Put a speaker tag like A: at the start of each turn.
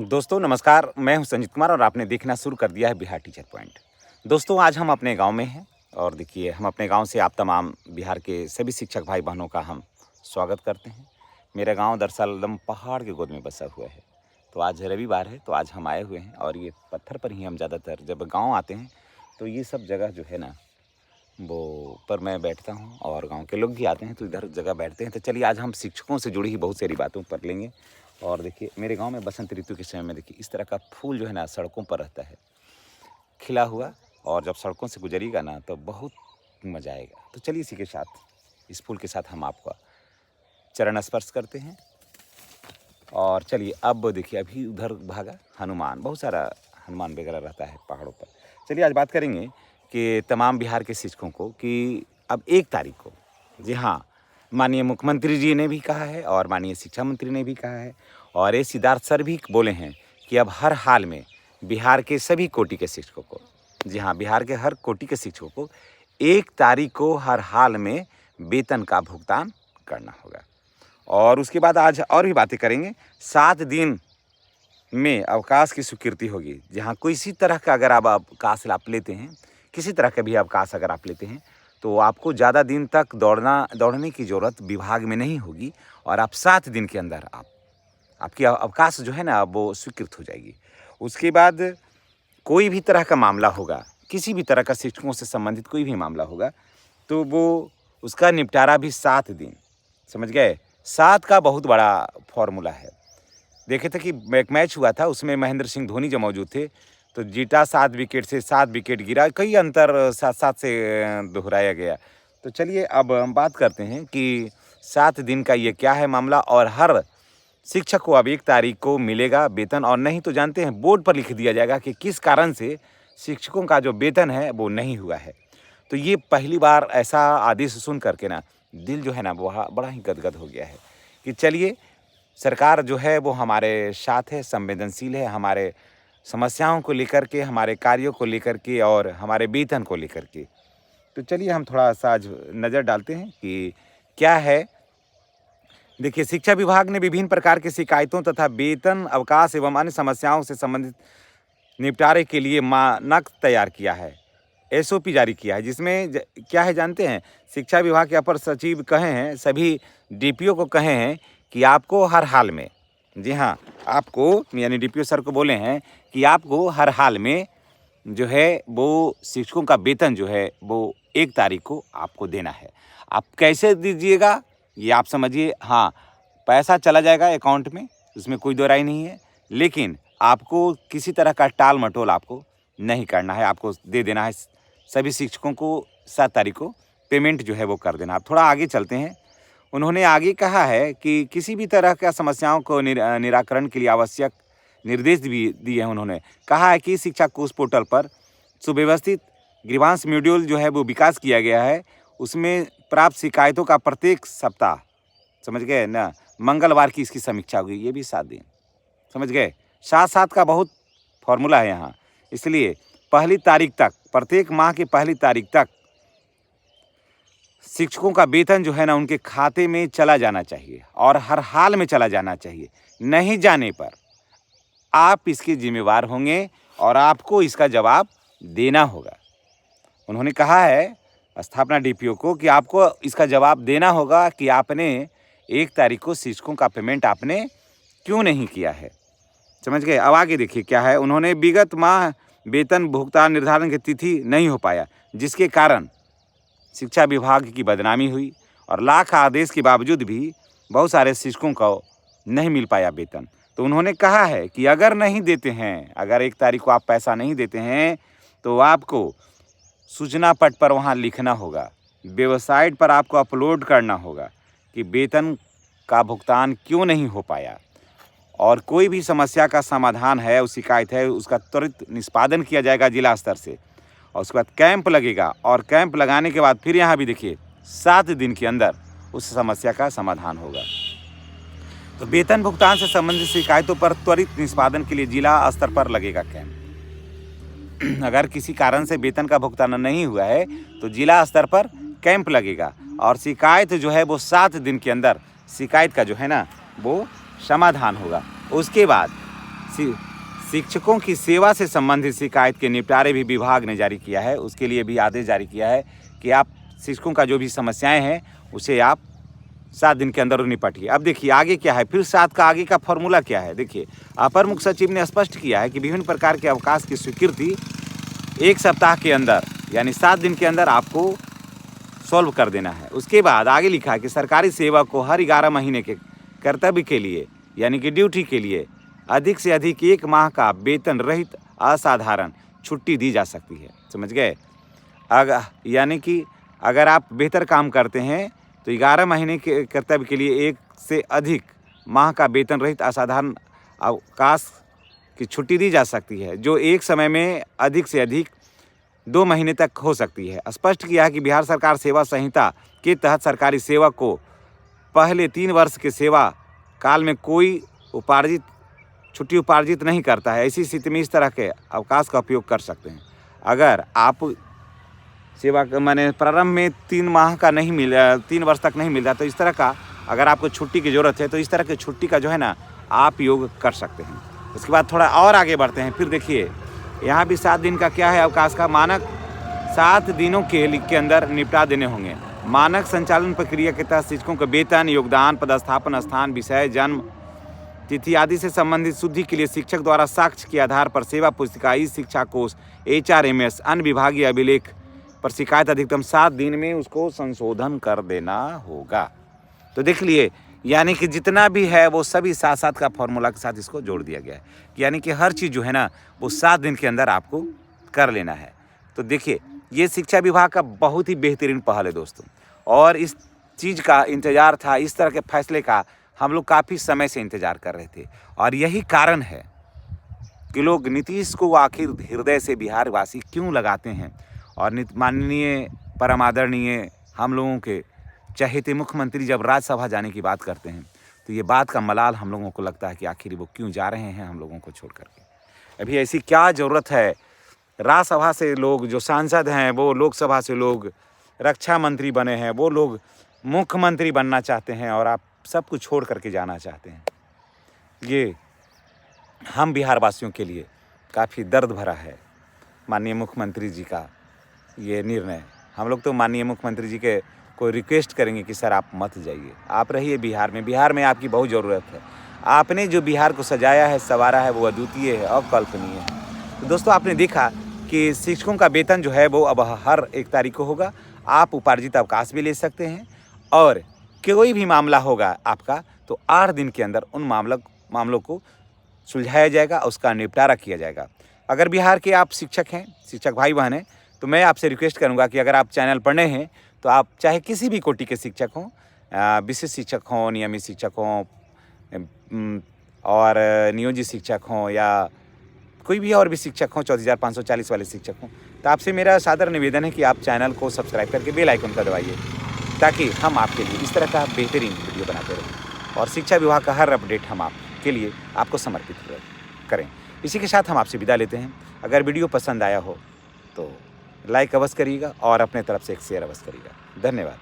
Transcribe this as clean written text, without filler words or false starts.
A: दोस्तों नमस्कार, मैं हूं संजीत कुमार और आपने देखना शुरू कर दिया है बिहार टीचर पॉइंट। दोस्तों आज हम अपने गांव में हैं और देखिए हम अपने गांव से आप तमाम बिहार के सभी शिक्षक भाई बहनों का हम स्वागत करते हैं। मेरा गांव दरअसल एकदम पहाड़ के गोद में बसा हुआ है। तो आज रविवार है तो आज हम आए हुए हैं और ये पत्थर पर ही हम ज़्यादातर जब गाँव आते हैं तो ये सब जगह जो है ना वो पर मैं बैठता हूँ और गांव के लोग भी आते हैं तो इधर जगह बैठते हैं। तो चलिए आज हम शिक्षकों से जुड़ी ही बहुत सारी बातों पर लेंगे। और देखिए मेरे गांव में बसंत ऋतु के समय में देखिए इस तरह का फूल जो है ना सड़कों पर रहता है खिला हुआ, और जब सड़कों से गुजरेगा ना तो बहुत मज़ा आएगा। तो चलिए इसी के साथ इस फूल के साथ हम आपका चरण स्पर्श करते हैं। और चलिए अब देखिए अभी उधर भागा हनुमान, बहुत सारा हनुमान वगैरह रहता है पहाड़ों पर। चलिए आज बात करेंगे कि तमाम बिहार के शिक्षकों को कि अब 1 तारीख को, जी हाँ, माननीय मुख्यमंत्री जी ने भी कहा है और माननीय शिक्षा मंत्री ने भी कहा है और ये सिद्धार्थ सर भी बोले हैं कि अब हर हाल में बिहार के सभी कोटि के शिक्षकों को, जी हाँ, बिहार के हर कोटि के शिक्षकों को 1 तारीख को हर हाल में वेतन का भुगतान करना होगा। और उसके बाद आज और भी बातें करेंगे। 7 दिन में अवकाश की स्वीकृति होगी। जहाँ किसी तरह का अगर आप अवकाश आप लेते हैं, किसी तरह का भी अवकाश अगर आप लेते हैं तो आपको ज़्यादा दिन तक दौड़ने की ज़रूरत विभाग में नहीं होगी और आप 7 दिन के अंदर आपकी अवकाश जो है ना वो स्वीकृत हो जाएगी। उसके बाद कोई भी तरह का मामला होगा, किसी भी तरह का शिक्षकों से संबंधित कोई भी मामला होगा तो वो उसका निपटारा भी 7 दिन, समझ गए। 7 का बहुत बड़ा फॉर्मूला है। देखे थे कि एक मैच हुआ था उसमें महेंद्र सिंह धोनी जब मौजूद थे तो जीता 7 विकेट से, 7 विकेट गिरा, कई अंतर 7-7 से दोहराया गया। तो चलिए अब हम बात करते हैं कि 7 दिन का ये क्या है मामला और हर शिक्षक को अब 1 तारीख को मिलेगा वेतन। और नहीं तो जानते हैं बोर्ड पर लिख दिया जाएगा कि किस कारण से शिक्षकों का जो वेतन है वो नहीं हुआ है। तो ये पहली बार ऐसा आदेश सुन करके ना दिल जो है ना वो बड़ा ही गदगद हो गया है कि चलिए सरकार जो है वो हमारे साथ है, संवेदनशील है, हमारे समस्याओं को लेकर के, हमारे कार्यों को लेकर के और हमारे वेतन को लेकर के। तो चलिए हम थोड़ा सा आज नज़र डालते हैं कि क्या है। देखिए शिक्षा विभाग ने विभिन्न प्रकार की शिकायतों तथा वेतन, अवकाश एवं अन्य समस्याओं से संबंधित निपटारे के लिए मानक तैयार किया है, SOP जारी किया है, जिसमें क्या है जानते हैं। शिक्षा विभाग के अपर सचिव कहे हैं, सभी DPO को कहे हैं कि आपको हर हाल में, जी हाँ, आपको यानी DPO सर को बोले हैं कि आपको हर हाल में जो है वो शिक्षकों का वेतन जो है वो 1 तारीख को आपको देना है। आप कैसे दीजिएगा ये आप समझिए। हाँ, पैसा चला जाएगा अकाउंट में, उसमें कोई दो राय नहीं है, लेकिन आपको किसी तरह का टाल मटोल आपको नहीं करना है, आपको दे देना है। सभी शिक्षकों को 7 तारीख को पेमेंट जो है वो कर देना। आप थोड़ा आगे चलते हैं। उन्होंने आगे कहा है कि किसी भी तरह का समस्याओं को निराकरण के लिए आवश्यक निर्देश भी दिए हैं। उन्होंने कहा है कि शिक्षा कोष पोर्टल पर सुव्यवस्थित ग्रीवांस मॉड्यूल जो है वो विकास किया गया है। उसमें प्राप्त शिकायतों का प्रत्येक सप्ताह, समझ गए ना, मंगलवार की इसकी समीक्षा होगी। ये भी 7 दिन, समझ गए। 7-7 का बहुत फॉर्मूला है यहाँ, इसलिए 1 तारीख तक, प्रत्येक माह की 1 तारीख तक शिक्षकों का वेतन जो है ना उनके खाते में चला जाना चाहिए और हर हाल में चला जाना चाहिए। नहीं जाने पर आप इसके जिम्मेवार होंगे और आपको इसका जवाब देना होगा। उन्होंने कहा है स्थापना DPO को कि आपको इसका जवाब देना होगा कि आपने 1 तारीख को शिक्षकों का पेमेंट आपने क्यों नहीं किया है, समझ गए। अब आगे देखिए क्या है। उन्होंने विगत माह वेतन भुगतान निर्धारण की तिथि नहीं हो पाया, जिसके कारण शिक्षा विभाग की बदनामी हुई और लाख आदेश के बावजूद भी बहुत सारे शिक्षकों को नहीं मिल पाया वेतन। तो उन्होंने कहा है कि अगर नहीं देते हैं, अगर 1 तारीख को आप पैसा नहीं देते हैं तो आपको सूचना पट पर वहाँ लिखना होगा, वेबसाइट पर आपको अपलोड करना होगा कि वेतन का भुगतान क्यों नहीं हो पाया। और कोई भी समस्या का समाधान है, उस शिकायत है, उसका त्वरित निष्पादन किया जाएगा जिला स्तर से। और उसके बाद कैंप लगेगा और कैंप लगाने के बाद फिर यहाँ भी देखिए 7 दिन के अंदर उस समस्या का समाधान होगा। तो वेतन भुगतान से संबंधित शिकायतों पर त्वरित निष्पादन के लिए जिला स्तर पर लगेगा कैंप। अगर किसी कारण से वेतन का भुगतान नहीं हुआ है तो जिला स्तर पर कैंप लगेगा और शिकायत जो है वो 7 दिन के अंदर शिकायत का जो है ना वो समाधान होगा। उसके बाद शिक्षकों की सेवा से संबंधित शिकायत के निपटारे भी विभाग ने जारी किया है। उसके लिए भी आदेश जारी किया है कि आप शिक्षकों का जो भी समस्याएं हैं उसे आप 7 दिन के अंदर निपटिए। अब देखिए आगे क्या है, फिर 7 का आगे का फॉर्मूला क्या है। देखिए अपर मुख्य सचिव ने स्पष्ट किया है कि विभिन्न प्रकार के अवकाश की स्वीकृति 1 सप्ताह के अंदर यानी 7 दिन के अंदर आपको सॉल्व कर देना है। उसके बाद आगे लिखा है कि सरकारी सेवक को हर 11 महीने के कर्तव्य के लिए यानी कि ड्यूटी के लिए अधिक से अधिक 1 माह का वेतन रहित असाधारण छुट्टी दी जा सकती है। समझ गए? यानी कि अगर आप बेहतर काम करते हैं तो 11 महीने के कर्तव्य के लिए 1 से अधिक माह का वेतन रहित असाधारण अवकाश की छुट्टी दी जा सकती है, जो एक समय में अधिक से अधिक 2 महीने तक हो सकती है। स्पष्ट किया है कि बिहार सरकार सेवा संहिता के तहत सरकारी सेवक को पहले 3 वर्ष के सेवा काल में कोई छुट्टी उपार्जित नहीं करता है। ऐसी स्थिति में इस तरह के अवकाश का उपयोग कर सकते हैं। अगर आप सेवा माने प्रारंभ में 3 माह का नहीं मिला, 3 वर्ष तक नहीं मिलता, तो इस तरह का अगर आपको छुट्टी की ज़रूरत है तो इस तरह की छुट्टी का जो है ना आप योग कर सकते हैं। उसके बाद थोड़ा और आगे बढ़ते हैं। फिर देखिए यहाँ भी 7 दिन का क्या है अवकाश का मानक 7 दिनों के अंदर निपटा देने होंगे। मानक संचालन प्रक्रिया के तहत शिक्षकों का वेतन, योगदान, पदस्थापन स्थान, विषय, जन्म तिथि आदि से संबंधित शुद्धि के लिए शिक्षक द्वारा साक्ष्य के आधार पर सेवा पुस्तिका, ई शिक्षा कोष, HRMS, अन्य विभागीय अभिलेख पर शिकायत अधिकतम 7 दिन में उसको संशोधन कर देना होगा। तो देख लिए यानी कि जितना भी है वो सभी 7-7 का फॉर्मूला के साथ इसको जोड़ दिया गया है। यानी कि हर चीज़ जो है ना वो 7 दिन के अंदर आपको कर लेना है। तो देखिए ये शिक्षा विभाग का बहुत ही बेहतरीन पहल है दोस्तों, और इस चीज़ का इंतज़ार था, इस तरह के फैसले का हम लोग काफ़ी समय से इंतज़ार कर रहे थे। और यही कारण है कि लोग नीतीश को आखिर हृदय से बिहारवासी क्यों लगाते हैं। और माननीय परम आदरणीय हम लोगों के चहेते मुख्यमंत्री जब राज्यसभा जाने की बात करते हैं तो ये बात का मलाल हम लोगों को लगता है कि आखिर वो क्यों जा रहे हैं हम लोगों को छोड़ करके। अभी ऐसी क्या ज़रूरत है, राज्यसभा से लोग जो सांसद हैं वो लोकसभा से लोग रक्षा मंत्री बने हैं, वो लोग मुख्यमंत्री बनना चाहते हैं और आप सब कुछ छोड़ करके जाना चाहते हैं। ये हम बिहारवासियों के लिए काफ़ी दर्द भरा है माननीय मुख्यमंत्री जी का ये निर्णय। हम लोग तो माननीय मुख्यमंत्री जी के को रिक्वेस्ट करेंगे कि सर आप मत जाइए, आप रहिए बिहार में। बिहार में आपकी बहुत ज़रूरत है। आपने जो बिहार को सजाया है, संवारा है, वो अद्वितीय है, अकल्पनीय है। तो दोस्तों आपने देखा कि शिक्षकों का वेतन जो है वो अब हर 1 तारीख को होगा। आप उपार्जित अवकाश भी ले सकते हैं और कोई भी मामला होगा आपका तो 8 दिन के अंदर उन मामलों को सुलझाया जाएगा, उसका निपटारा किया जाएगा। अगर बिहार के आप शिक्षक हैं, शिक्षक भाई बहन हैं, तो मैं आपसे रिक्वेस्ट करूंगा कि अगर आप चैनल पर नए हैं तो आप चाहे किसी भी कोटि के शिक्षक हों, विशेष शिक्षक हों, नियमित शिक्षक हों और नियोजित शिक्षक हों या कोई भी और भी शिक्षक हों, 14,540 वाले शिक्षक हों, तो आपसे मेरा सादर निवेदन है कि आप चैनल को सब्सक्राइब करके बेल आइकन का दबाइए ताकि हम आपके लिए इस तरह का बेहतरीन वीडियो बनाते रहें और शिक्षा विभाग का हर अपडेट हम आपके लिए आपको समर्पित करें। इसी के साथ हम आपसे विदा लेते हैं। अगर वीडियो पसंद आया हो तो लाइक अवश्य करिएगा और अपने तरफ से एक शेयर अवश्य करिएगा। धन्यवाद।